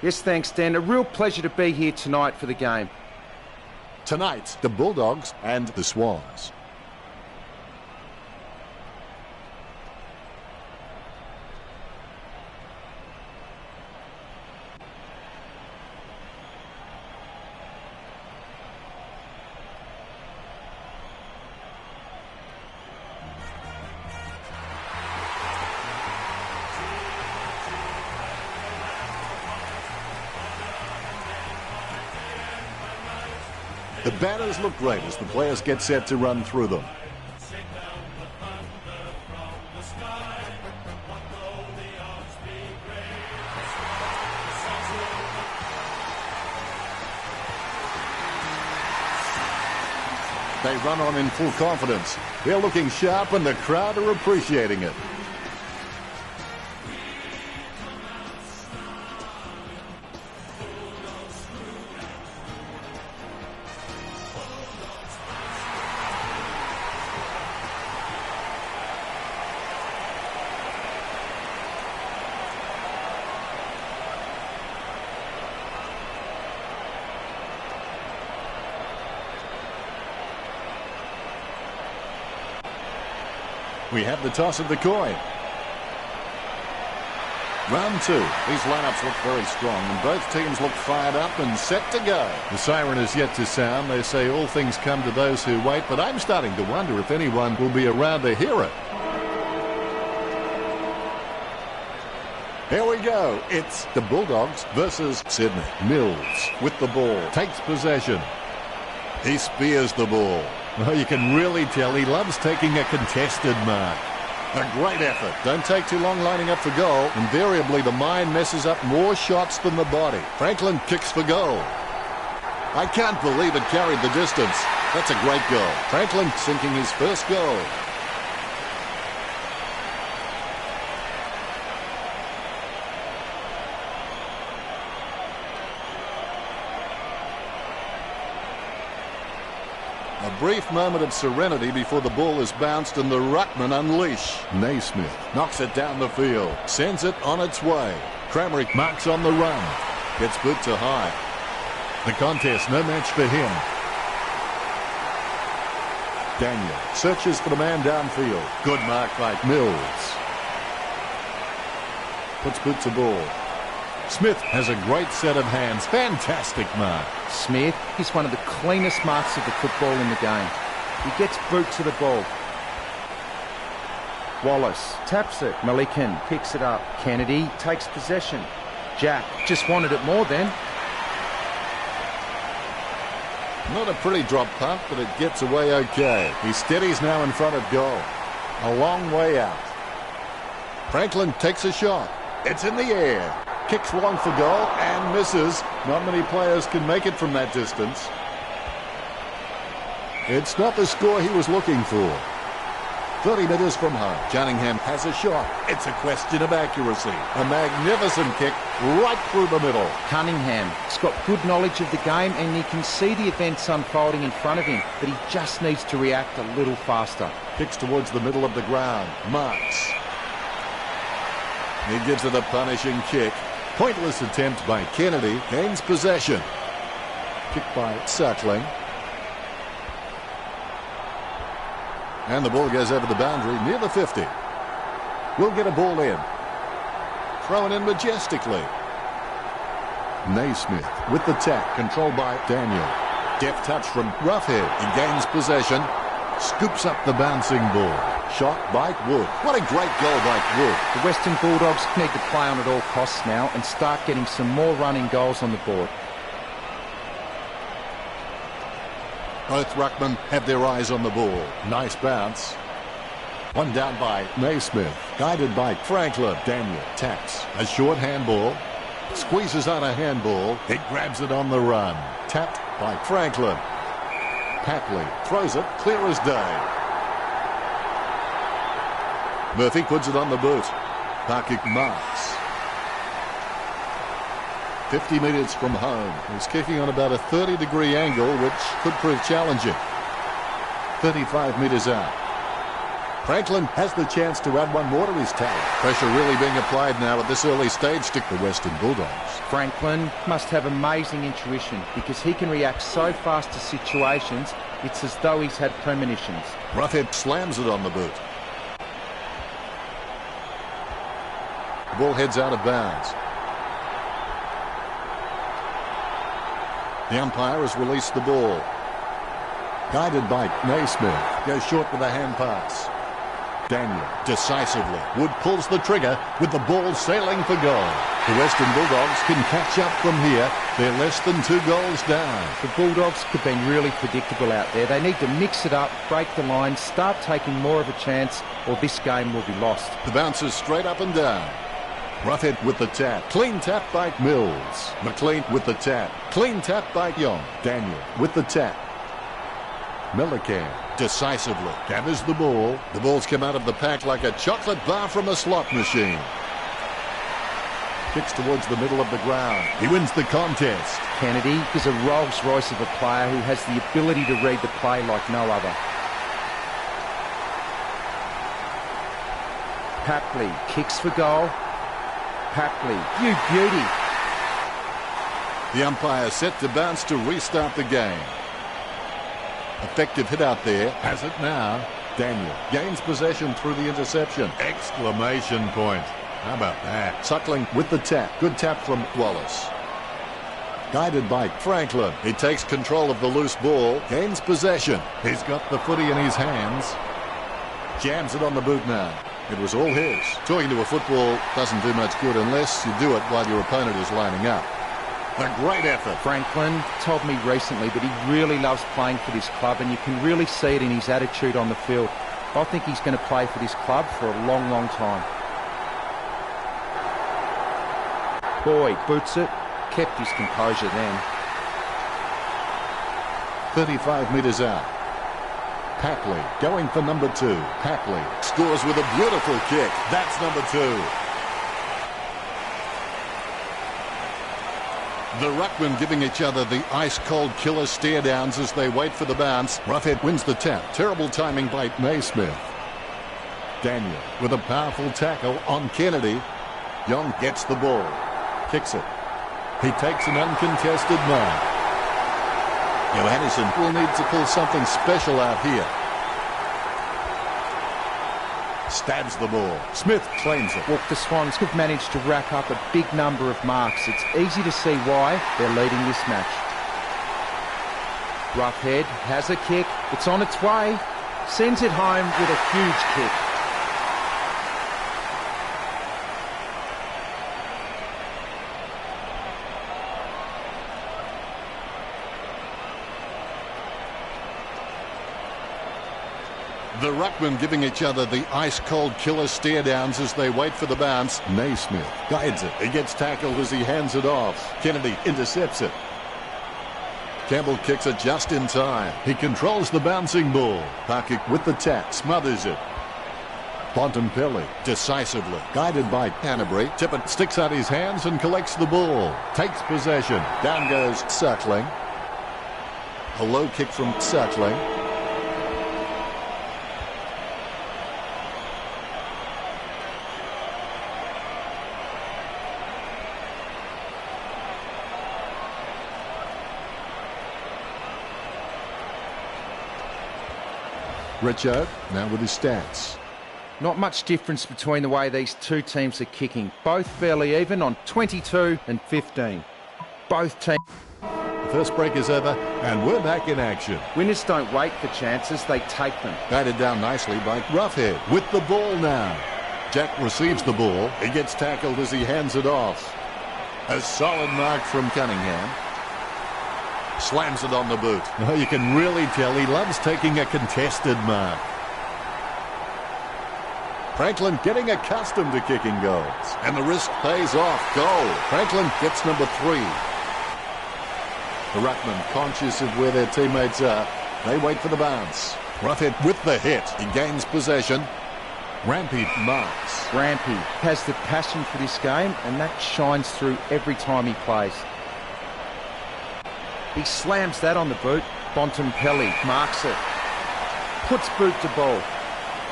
Yes, thanks, Dan. A real pleasure to be here tonight for the game. Tonight, the Bulldogs and the Swans. The batters look great as the players get set to run through them. They run on in full confidence. They're looking sharp and the crowd are appreciating it. We have the toss of the coin. Round two. These lineups look very strong and both teams look fired up and set to go. The siren is yet to sound. They say all things come to those who wait, but I'm starting to wonder if anyone will be around to hear it. Here we go. It's the Bulldogs versus Sydney. Mills with the ball. Takes possession. He spears the ball. Well, you can really tell he loves taking a contested mark. A great effort. Don't take too long lining up for goal. Invariably, the mind messes up more shots than the body. Franklin kicks for goal. I can't believe it carried the distance. That's a great goal. Franklin sinking his first goal. A brief moment of serenity before the ball is bounced and the ruckman unleash. Naismith knocks it down the field, sends it on its way. Kramerick marks on the run. Gets boot to high. The contest no match for him. Daniel searches for the man downfield. Good mark by Mills. Puts boot to ball. Smith has a great set of hands. Fantastic mark. Smith is one of the cleanest marks of the football in the game. He gets boot to the ball. Wallace taps it. Malikan picks it up. Kennedy takes possession. Jack just wanted it more then. Not a pretty drop punt, but it gets away okay. He steadies now in front of goal. A long way out. Franklin takes a shot. It's in the air. Kicks long for goal and misses. Not many players can make it from that distance. It's not the score he was looking for. 30 metres from home. Cunningham has a shot. It's a question of accuracy. A magnificent kick right through the middle. Cunningham's got good knowledge of the game and he can see the events unfolding in front of him, but he just needs to react a little faster. Kicks towards the middle of the ground. Marks. He gives it a punishing kick. Pointless attempt by Kennedy. Gains possession. Kick by Suckling. And the ball goes over the boundary near the 50. We'll get a ball in. Thrown in majestically. Naismith with the tap. Controlled by Daniel. Deft touch from Roughhead. He gains possession. Scoops up the bouncing ball. Shot by Wood. What a great goal by Wood. The Western Bulldogs need to play on at all costs now and start getting some more running goals on the board. Both ruckmen have their eyes on the ball. Nice bounce. One down by Naismith. Guided by Franklin. Daniel taps. A short handball. Squeezes on a handball. It grabs it on the run. Tapped by Franklin. Papley throws it clear as day. Murphy puts it on the boot. Parkick marks. 50 metres from home. He's kicking on about a 30-degree angle, which could prove challenging. 35 metres out. Franklin has the chance to add one more to his tally. Pressure really being applied now at this early stage to the Western Bulldogs. Franklin must have amazing intuition because he can react so fast to situations, it's as though he's had premonitions. Roughhead slams it on the boot. The ball heads out of bounds. The umpire has released the ball. Guided by Naismith. Goes short with a hand pass. Daniel decisively. Wood pulls the trigger with the ball sailing for goal. The Western Bulldogs can catch up from here. They're less than 2 goals down. The Bulldogs have been really predictable out there. They need to mix it up, break the line, start taking more of a chance, or this game will be lost. The bounce is straight up and down. Roughhead with the tap. Clean tap by Mills. McLean with the tap. Clean tap by Young. Daniel with the tap. Millican decisively gathers the ball. The ball's come out of the pack like a chocolate bar from a slot machine. Kicks towards the middle of the ground. He wins the contest. Kennedy is a Rolls Royce of a player who has the ability to read the play like no other. Papley kicks for goal. Papley, you beauty. The umpire set to bounce to restart the game. Effective hit out there. Has it now. Daniel gains possession through the interception. Exclamation point. How about that? Suckling with the tap. Good tap from Wallace. Guided by Franklin. He takes control of the loose ball. Gains possession. He's got the footy in his hands. Jams it on the boot now. It was all his. Talking to a football doesn't do much good unless you do it while your opponent is lining up. A great effort. Franklin told me recently that he really loves playing for this club, and you can really see it in his attitude on the field. I think he's going to play for this club for a long, long time. Boyd boots it, kept his composure then. 35 metres out. Papley going for number 2. Papley scores with a beautiful kick. That's number 2. The ruckmen giving each other the ice-cold killer stare-downs as they wait for the bounce. Roughhead wins the tap. Terrible timing by Naismith. Daniel with a powerful tackle on Kennedy. Young gets the ball. Kicks it. He takes an uncontested mark. Johannesson will need to pull something special out here. Stabs the ball. Smith claims it. Well, the Swans have managed to rack up a big number of marks. It's easy to see why they're leading this match. Roughhead has a kick. It's on its way. Sends it home with a huge kick. The ruckmen giving each other the ice-cold killer stare-downs as they wait for the bounce. Naismith guides it. He gets tackled as he hands it off. Kennedy intercepts it. Campbell kicks it just in time. He controls the bouncing ball. Parker with the tap. Smothers it. Bontempelli decisively. Guided by Canterbury. Tippett sticks out his hands and collects the ball. Takes possession. Down goes Suckling. A low kick from Suckling. Richo now with his stats. Not much difference between the way these two teams are kicking. Both fairly even on 22 and 15. Both teams. The first break is over and we're back in action. Winners don't wait for chances, they take them. Guided down nicely by Roughhead with the ball now. Jack receives the ball. He gets tackled as he hands it off. A solid mark from Cunningham. Slams it on the boot. Oh, you can really tell he loves taking a contested mark. Franklin getting accustomed to kicking goals. And the risk pays off. Goal. Franklin gets number 3. The ruckmen conscious of where their teammates are. They wait for the bounce. Roughhead with the hit. He gains possession. Rampy marks. Rampy has the passion for this game, and that shines through every time he plays. He slams that on the boot. Bontempelli marks it. Puts boot to ball.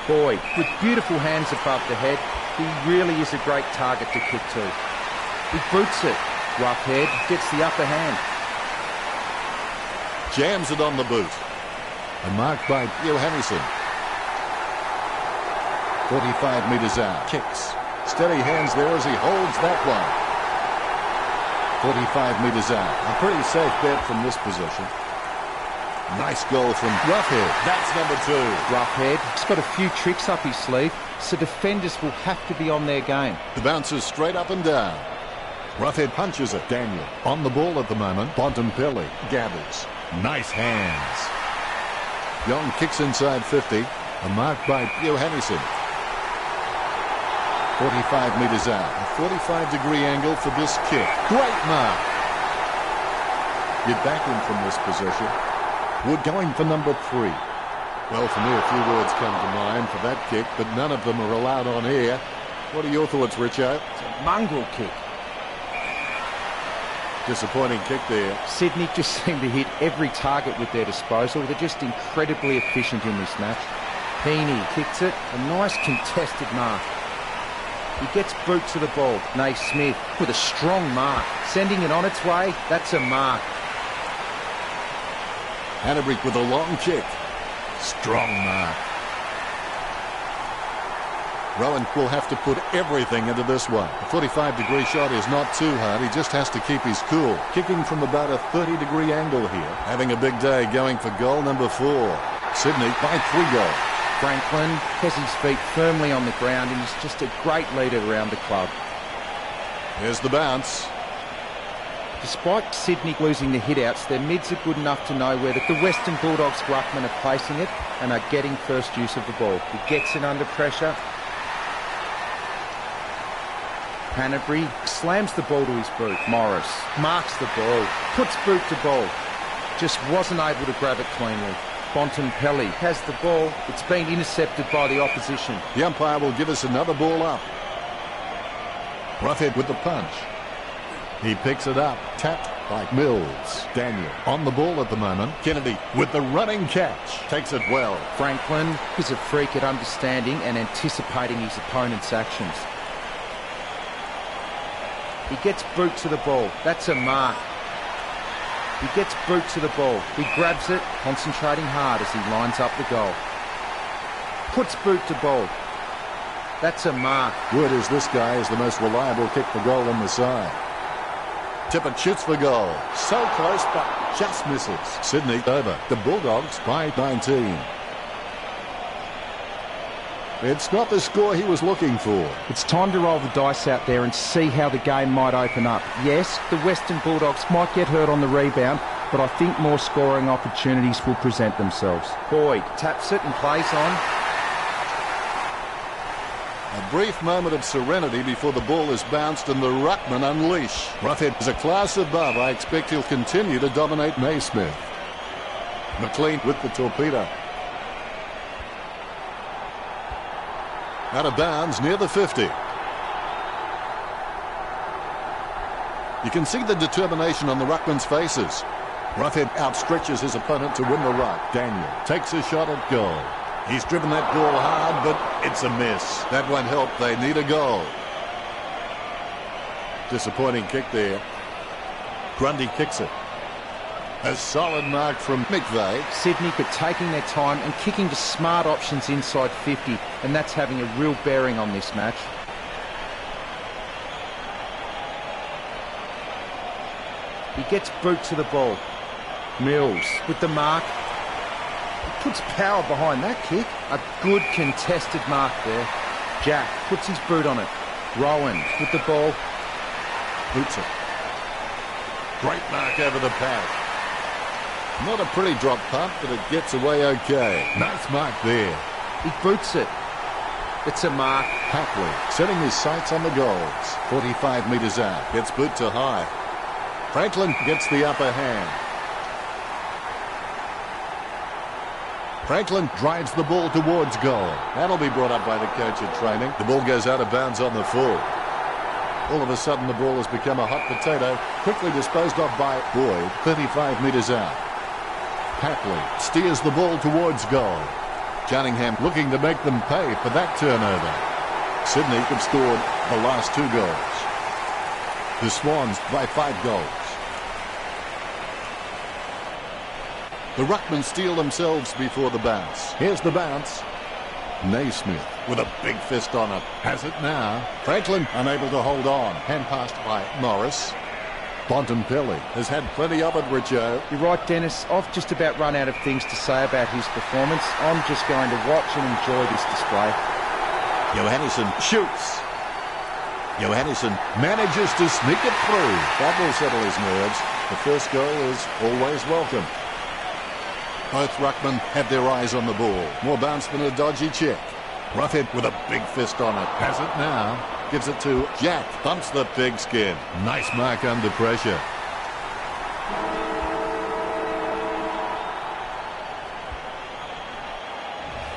Boyd, with beautiful hands above the head, he really is a great target to kick to. He boots it. Rough head, gets the upper hand. Jams it on the boot. And marked by Johannesson. 45 metres out. Kicks. Steady hands there as he holds that one. 45 metres out. A pretty safe bet from this position. Nice goal from Roughhead. That's number 2. Roughhead, he's got a few tricks up his sleeve, so defenders will have to be on their game. The bounces straight up and down. Roughhead punches it. Daniel on the ball at the moment. Bontempelli gathers. Nice hands. Young kicks inside 50 and marked by Johannesson. 45 metres out. A 45-degree angle for this kick. Great mark. Get back in from this position. Wood going for number 3. Well, for me, a few words come to mind for that kick, but none of them are allowed on air. What are your thoughts, Richo? It's a mongrel kick. Disappointing kick there. Sydney just seem to hit every target with their disposal. They're just incredibly efficient in this match. Heaney kicks it. A nice contested mark. He gets boot to the ball. Naismith with a strong mark. Sending it on its way. That's a mark. Hannebrink with a long kick. Strong mark. Rowan will have to put everything into this one. A 45-degree shot is not too hard. He just has to keep his cool. Kicking from about a 30-degree angle here. Having a big day going for goal number 4. Sydney by 3 goals. Franklin has his feet firmly on the ground and he's just a great leader around the club. Here's the bounce. Despite Sydney losing the hit-outs, their mids are good enough to know where the Western Bulldogs ruckmen are placing it and are getting first use of the ball. He gets it under pressure. Hannebrink slams the ball to his boot. Morris marks the ball, puts boot to ball. Just wasn't able to grab it cleanly. Bontempelli has the ball. It's been intercepted by the opposition. The umpire will give us another ball up. Roughhead with the punch. He picks it up. Tapped by Mills. Daniel on the ball at the moment. Kennedy with the running catch. Takes it well. Franklin is a freak at understanding and anticipating his opponent's actions. He gets boot to the ball. That's a mark. He gets boot to the ball. He grabs it, concentrating hard as he lines up the goal. Puts boot to ball. That's a mark. Word is this guy is the most reliable kick for goal on the side. Tippett shoots for goal. So close, but just misses. Sydney over. The Bulldogs by 19. It's not the score he was looking for. It's time to roll the dice out there and see how the game might open up. Yes, the Western Bulldogs might get hurt on the rebound, but I think more scoring opportunities will present themselves. Boyd taps it and plays on. A brief moment of serenity before the ball is bounced and the ruckman unleash. Roughhead is a class above. I expect he'll continue to dominate Naismith. McLean with the torpedo. Out of bounds near the 50. You can see the determination on the ruckman's faces. Roughhead outstretches his opponent to win the ruck. Daniel takes a shot at goal. He's driven that goal hard, but it's a miss. That won't help. They need a goal. Disappointing kick there. Grundy kicks it. A solid mark from McVeigh. Sydney are taking their time and kicking to smart options inside 50, and that's having a real bearing on this match. He gets boot to the ball. Mills with the mark. He puts power behind that kick. A good contested mark there. Jack puts his boot on it. Rowan with the ball. Boots it. Great mark over the pad. Not a pretty drop punt, but it gets away okay. Nice mark there. He boots it. It's a mark. Hapley setting his sights on the goals. 45 metres out. Gets boot to high. Franklin gets the upper hand. Franklin drives the ball towards goal. That'll be brought up by the coach at training. The ball goes out of bounds on the full. All of a sudden the ball has become a hot potato. Quickly disposed of by Boyd. 35 metres out. Hapley steers the ball towards goal. Cunningham looking to make them pay for that turnover. Sydney have scored the last 2 goals. The Swans by 5 goals. The Ruckmen steal themselves before the bounce. Here's the bounce. Naismith with a big fist on it. Has it now. Franklin unable to hold on. Hand passed by Morris. Bontempelli has had plenty of it, Richo. You're right, Dennis. I've just about run out of things to say about his performance. I'm just going to watch and enjoy this display. Johannesson shoots. Johannesson manages to sneak it through. That will settle his nerves. The first goal is always welcome. Both ruckmen have their eyes on the ball. More bounce than a dodgy check. Roughhead with a big fist on it. Has it now. Gives it to Jack. Bumps the pigskin. Nice mark under pressure.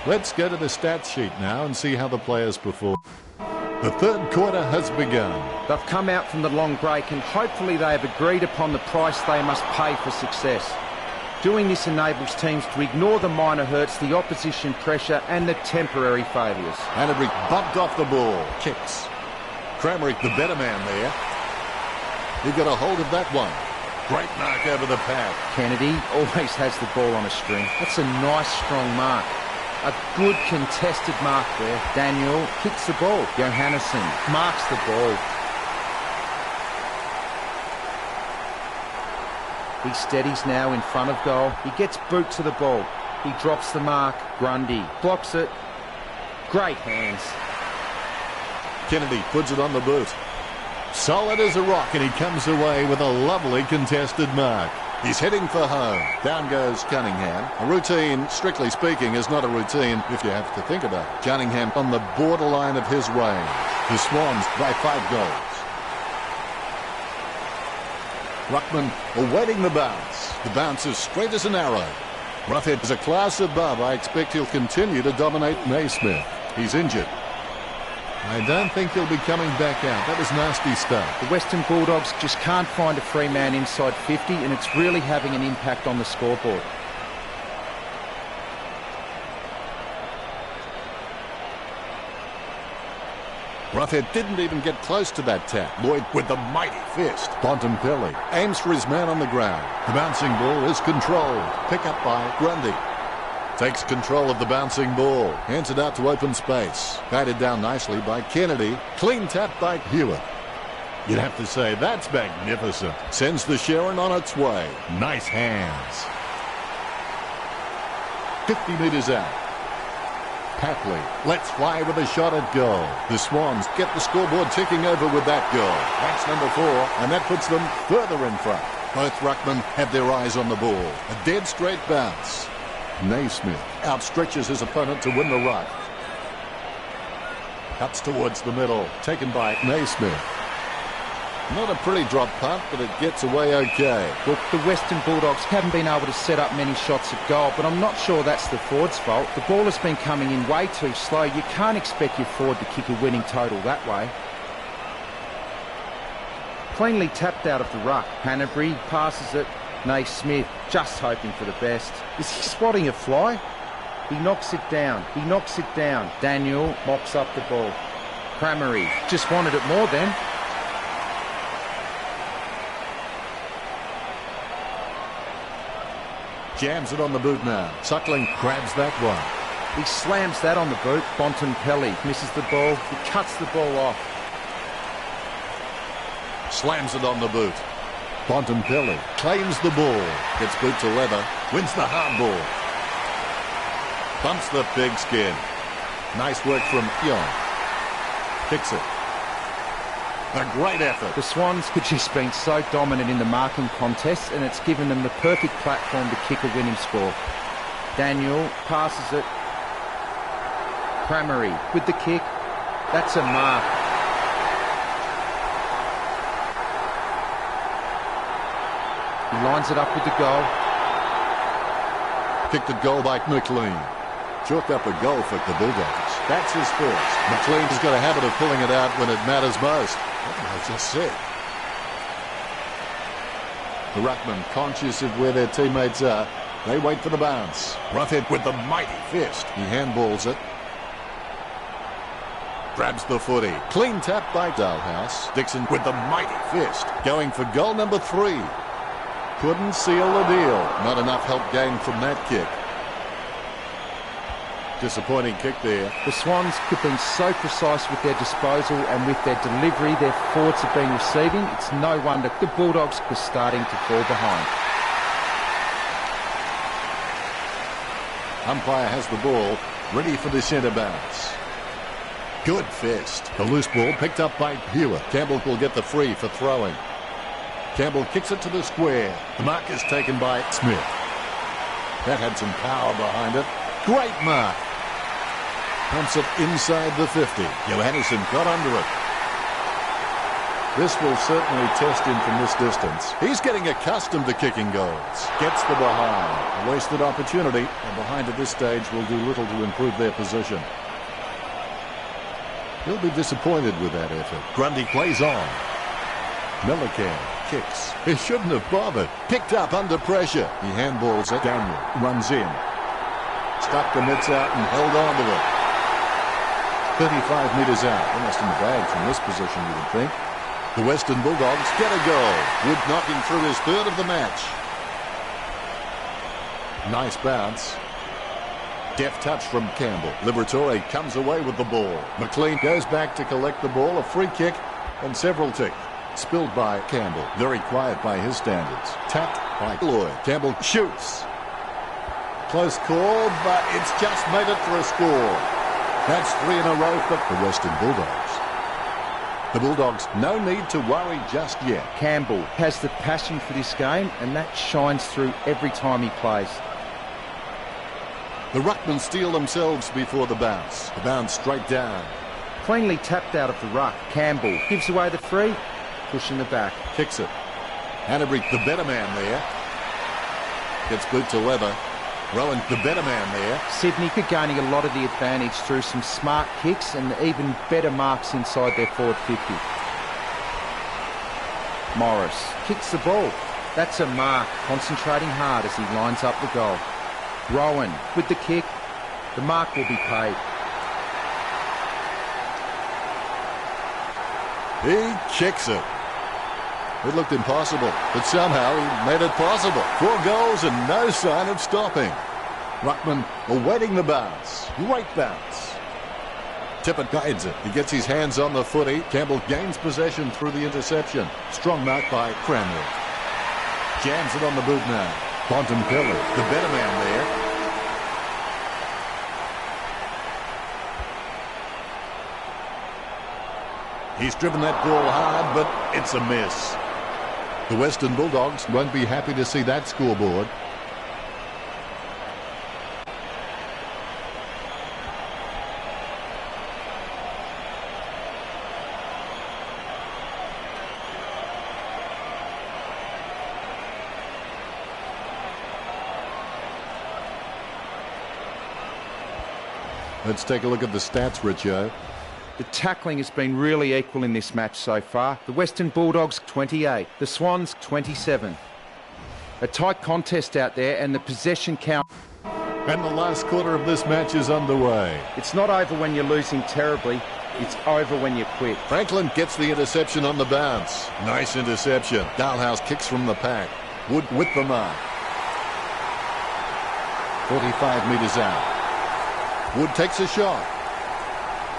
Let's go to the stats sheet now and see how the players perform. The third quarter has begun. They've come out from the long break and hopefully they have agreed upon the price they must pay for success. Doing this enables teams to ignore the minor hurts, the opposition pressure and the temporary failures. Hanbury bumped off the ball. Kicks. Kramerick the better man there. He got a hold of that one. Great mark over the pad. Kennedy always has the ball on a string. That's a nice strong mark. A good contested mark there. Daniel kicks the ball. Johannesson marks the ball. He steadies now in front of goal. He gets boot to the ball. He drops the mark. Grundy blocks it. Great hands. Kennedy puts it on the boot. Solid as a rock, and he comes away with a lovely contested mark. He's heading for home. Down goes Cunningham. A routine, strictly speaking, is not a routine if you have to think about it. Cunningham on the borderline of his range. The Swans by 5 goals. Ruckman awaiting the bounce. The bounce is straight as an arrow. Roughhead is a class above. I expect he'll continue to dominate Naismith. He's injured. I don't think he'll be coming back out. That was nasty stuff. The Western Bulldogs just can't find a free man inside 50 and it's really having an impact on the scoreboard. Roughhead didn't even get close to that tap. Lloyd with the mighty fist. Bontempelli aims for his man on the ground. The bouncing ball is controlled. Pick up by Grundy. Takes control of the bouncing ball. Hands it out to open space. Guided down nicely by Kennedy. Clean tap by Hewitt. You'd have to say that's magnificent. Sends the Sharon on its way. Nice hands. 50 metres out. Papley lets fly with a shot at goal. The Swans get the scoreboard ticking over with that goal. That's number 4, and that puts them further in front. Both ruckmen have their eyes on the ball. A dead straight bounce. Naismith outstretches his opponent to win the ruck. Cuts towards the middle, taken by Naismith. Not a pretty drop punt, but it gets away okay. Look, the Western Bulldogs haven't been able to set up many shots at goal, but I'm not sure that's the forward's fault. The ball has been coming in way too slow. You can't expect your forward to kick a winning total that way. Cleanly tapped out of the ruck. Hanbury passes it. Naismith just hoping for the best. Is he spotting a fly? He knocks it down. He knocks it down. Daniel mops up the ball. Cramery just wanted it more then. Jams it on the boot now. Suckling grabs that one. He slams that on the boot. Bontempelli misses the ball. He cuts the ball off. Slams it on the boot. Bontempelli claims the ball. Gets boot to leather. Wins the hard ball. Bumps the pigskin. Nice work from Young. Kicks it. A great effort. The Swans have just been so dominant in the marking contest and it's given them the perfect platform to kick a winning score. Daniel passes it. Cramery with the kick. That's a mark. He lines it up with the goal. Kicked at goal by McLean. Chalked up a goal for the Bulldogs. That's his first. McLean has got a habit of pulling it out when it matters most. I just said. The ruckman conscious of where their teammates are. They wait for the bounce. Roughhead with the mighty fist. He handballs it. Grabs the footy. Clean tap by Dalhouse. Dixon with the mighty fist. Going for goal number 3. Couldn't seal the deal. Not enough help gained from that kick. Disappointing kick there. The Swans have been so precise with their disposal and with their delivery their forwards have been receiving. It's no wonder the Bulldogs were starting to fall behind. Umpire has the ball, ready for the centre bounce. Good fist. The loose ball picked up by Hewitt. Campbell will get the free for throwing. Campbell kicks it to the square. The mark is taken by Smith. That had some power behind it. Great mark. Pumps it inside the 50. Johannesson got under it. This will certainly test him from this distance. He's getting accustomed to kicking goals. Gets the behind. A wasted opportunity. And behind at this stage will do little to improve their position. He'll be disappointed with that effort. Grundy plays on. Millican kicks. He shouldn't have bothered. Picked up under pressure. He handballs it. Daniel runs in. Stuck the mitts out and held on to it. 35 metres out. Almost in the bag from this position, you would think. The Western Bulldogs get a goal. Wood knocking through his third of the match. Nice bounce. Deft touch from Campbell. Liberatore comes away with the ball. McLean goes back to collect the ball. A free kick and several tick. Spilled by Campbell. Very quiet by his standards. Tapped by Lloyd. Campbell shoots. Close call, but it's just made it for a score. That's 3 in a row for the Western Bulldogs. The Bulldogs, no need to worry just yet. Campbell has the passion for this game, and that shines through every time he plays. The ruckmen steel themselves before the bounce. The bounce straight down. Cleanly tapped out of the ruck. Campbell gives away the free, pushing the back. Kicks it. Hanbury, the better man there. Gets boot to leather. Rowan, the better man there. Sydney gaining a lot of the advantage through some smart kicks and even better marks inside their forward 50. Morris kicks the ball. That's a mark, concentrating hard as he lines up the goal. Rowan with the kick. The mark will be paid. He kicks it. It looked impossible, but somehow he made it possible. 4 goals and no sign of stopping. Ruckman awaiting the bounce. Great bounce. Tippett guides it. He gets his hands on the footy. Campbell gains possession through the interception. Strong mark by Cranwell. Jams it on the boot now. Bontempelli, the better man there. He's driven that ball hard, but it's a miss. The Western Bulldogs won't be happy to see that scoreboard. Let's take a look at the stats, Richo. The tackling has been really equal in this match so far. The Western Bulldogs 28, the Swans 27. A tight contest out there and the possession count. And the last quarter of this match is underway. It's not over when you're losing terribly. It's over when you quit. Franklin gets the interception on the bounce. Nice interception. Dalhouse kicks from the pack. Wood with the mark. 45 metres out. Wood takes a shot.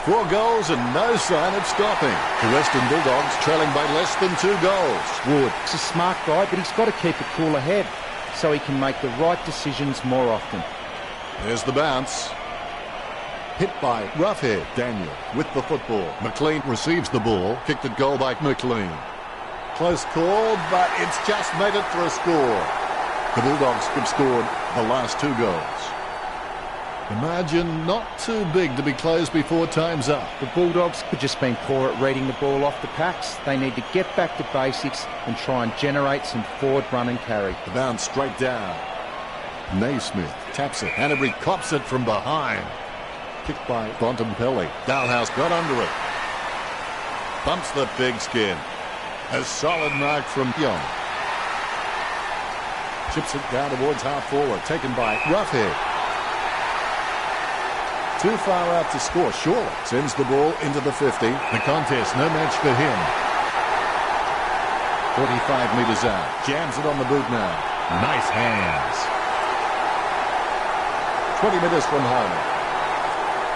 4 goals and no sign of stopping. The Western Bulldogs trailing by less than 2 goals. Wood is a smart guy, but he's got to keep a cooler head so he can make the right decisions more often. There's the bounce. Hit by Roughhead. Daniel with the football. McLean receives the ball. Kicked at goal by McLean. Close call, but it's just made it for a score. The Bulldogs have scored the last 2 goals. The margin not too big to be closed before time's up. The Bulldogs have just been poor at reading the ball off the packs. They need to get back to basics and try and generate some forward run and carry. The bounce straight down. Naismith taps it. Hanbury cops it from behind. Kicked by Bontempelli. Dalhouse got under it. Bumps the pigskin. A solid mark from Young. Chips it down towards half forward. Taken by Roughhead. Too far out to score, surely. Sends the ball into the 50. The contest, no match for him. 45 metres out. Jams it on the boot now. Nice hands. 20 metres from home.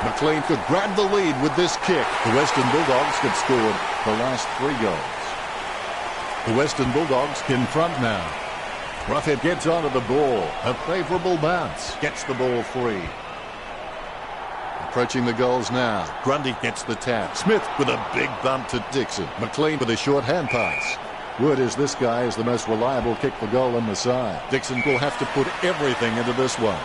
McLean could grab the lead with this kick. The Western Bulldogs could score the last 3 goals. The Western Bulldogs in front now. Roughhead gets onto the ball. A favourable bounce. Gets the ball free. Approaching the goals now. Grundy gets the tap. Smith with a big bump to Dixon. McLean with a short hand pass. Word is this guy is the most reliable kick for goal on the side. Dixon will have to put everything into this one.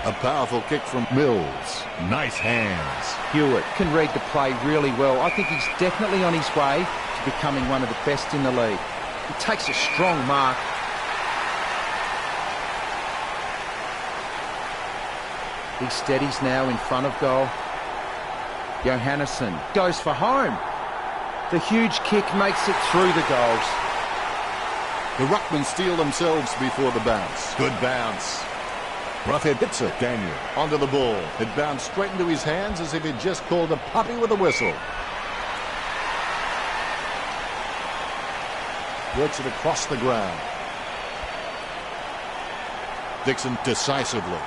A powerful kick from Mills. Nice hands. Hewitt can read the play really well. I think he's definitely on his way to becoming one of the best in the league. He takes a strong mark. He steadies now in front of goal. Johannesson goes for home. The huge kick makes it through the goals. The Ruckmen steal themselves before the bounce. Good bounce. Roughhead hits it. Daniel onto the ball. It bounced straight into his hands as if he'd just called a puppy with a whistle. Works it across the ground. Dixon decisively.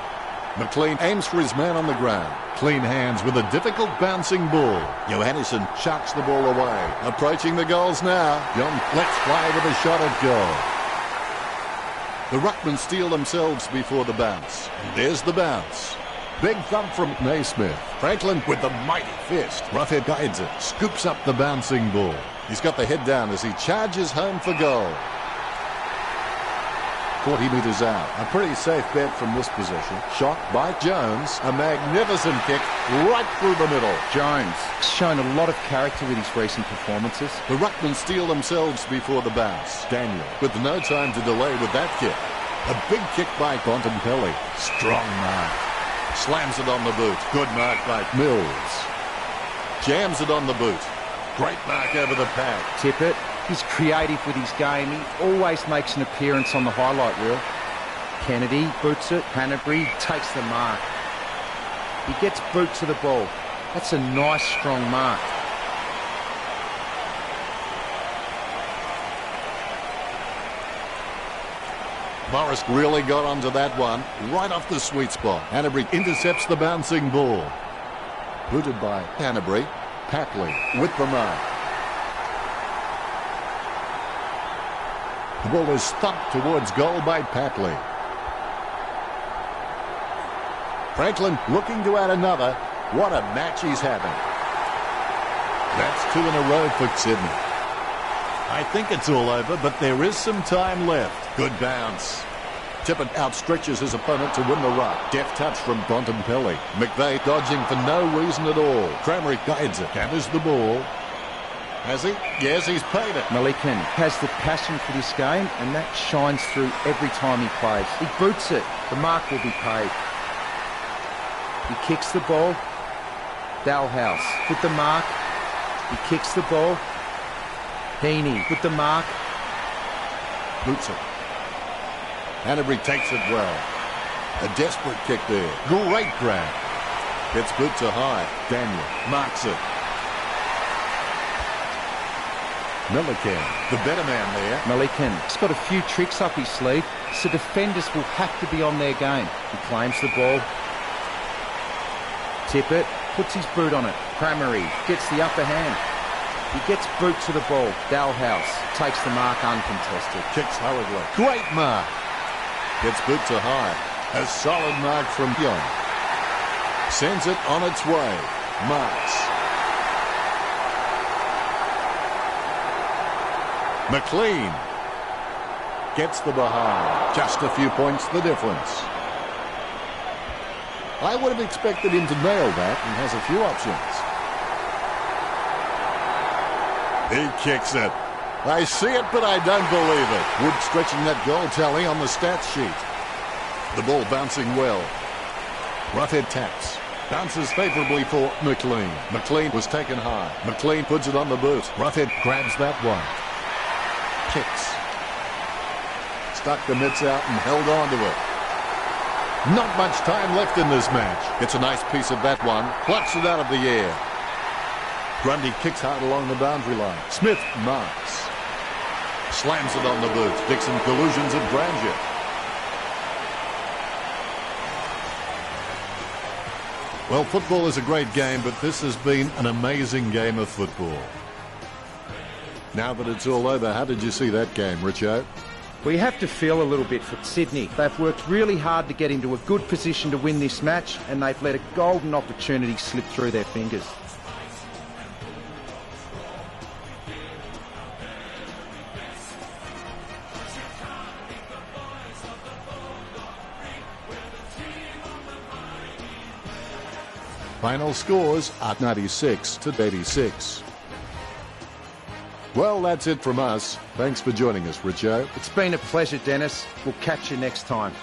McLean aims for his man on the ground. Clean hands with a difficult bouncing ball. Johannesson chucks the ball away. Approaching the goals now. John lets fly with a shot at goal. The Ruckmen steal themselves before the bounce. And there's the bounce. Big thump from Naismith. Franklin with the mighty fist. Roughhead guides it. Scoops up the bouncing ball. He's got the head down as he charges home for goal. 40 metres out. A pretty safe bet from this position. Shot by Jones. A magnificent kick right through the middle. Jones has shown a lot of character with his recent performances. The Ruckmen steal themselves before the bounce. Daniel with no time to delay with that kick. A big kick by Bontempelli. Strong mark. Slams it on the boot. Good mark by Mills. Jams it on the boot. Great mark over the pad. Tippett. He's creative with his game. He always makes an appearance on the highlight reel. Kennedy boots it. Hanbury takes the mark. He gets boot to the ball. That's a nice, strong mark. Morris really got onto that one. Right off the sweet spot. Hanbury intercepts the bouncing ball. Booted by Hanbury. Papley with the mark. The ball is thumped towards goal by Papley. Franklin looking to add another. What a match he's having. That's 2 in a row for Sydney. I think it's all over, but there is some time left. Good bounce. Tippett outstretches his opponent to win the ruck. Deft touch from Bontempelli. McVeigh dodging for no reason at all. Cramerick guides it. Gathers the ball. Has he? Yes, he's paid it. Malikan has the passion for this game, and that shines through every time he plays. He boots it. The mark will be paid. He kicks the ball. Dalhouse with the mark. He kicks the ball. Heaney with the mark. Boots it. Hanbury takes it well. A desperate kick there. Great grab. Gets boot to high. Daniel marks it. Milliken, the better man there. Milliken's got a few tricks up his sleeve, so defenders will have to be on their game. He claims the ball. Tippett puts his boot on it. Crameri gets the upper hand. He gets boot to the ball. Dalhouse takes the mark uncontested. Kicks hurriedly. Great mark. Gets boot to high. A solid mark from Young. Sends it on its way. Marks. McLean gets the behind. Just a few points the difference. I would have expected him to nail that and has a few options. He kicks it. I see it, but I don't believe it. Wood stretching that goal tally on the stats sheet. The ball bouncing well. Roughhead taps. Bounces favourably for McLean. McLean was taken high. McLean puts it on the boot. Roughhead grabs that one. Kicks. stuck the mitts out and held on to it. Not much time left in this match. Gets a nice piece of that one. Plucks it out of the air. Grundy kicks hard along the boundary line. Smith marks. Slams it on the boot. Dixon collusions at grandeur. Well, football is a great game, but this has been an amazing game of football. Now that it's all over, how did you see that game, Richo? We have to feel a little bit for Sydney. They've worked really hard to get into a good position to win this match, and they've let a golden opportunity slip through their fingers. Final scores are 96 to 86. Well, that's it from us. Thanks for joining us, Richo. It's been a pleasure, Dennis. We'll catch you next time.